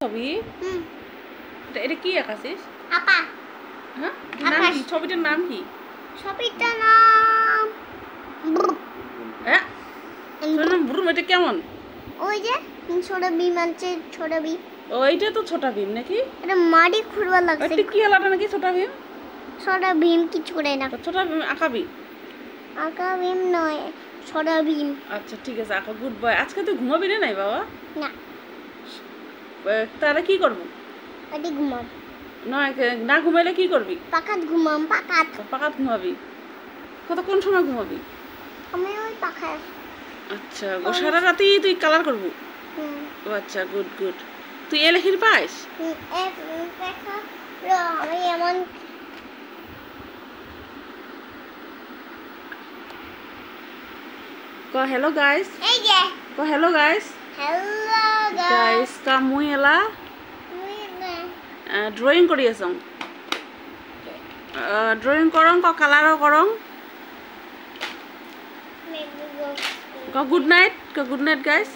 ছবি এটা কি আঁকাছিস? আপা হ্যাঁ নাম কি? ছবিটার নাম কি? ছবিটার নাম হ্যাঁ ছবিটার নাম ব্রুম। এটা কেমন? ওই যে ছোট ভীম আছে, ছোট ভীম। ও এইটা তো ছোটা ভীম নাকি? এটা মাটি খুঁড়বা লাগছে। এটা কি আলাদা নাকি ছোটা ভীম? ছোট ভীম কিছু করে না। ছোটা ভীম আঁকাবি? আঁকা ভীম নয়, ছোট ভীম। আচ্ছা ঠিক আছে আঁকা। Good boy. আজকে তুই ঘুমাবি না নাই বাবা? না তাহলে কি করবো? এটি ঘুমাম। নয় না ঘুমাইলে কি করবি? পাকাত ঘুমাম। পাকাত পাকাত ঘুমাবি? কোন সময় ঘুমাবি? আমি ওই পাখায়। আচ্ছা সারা রাতেই তুই কালার করবো? ও আচ্ছা গুড গুড। তুই এ লেখির পাইস? আমি এমন hello guys. এই যে hello guys. Hello Guys ka mui ela drawing kori asong. Drawing korong ko color korong. Ko good night guys.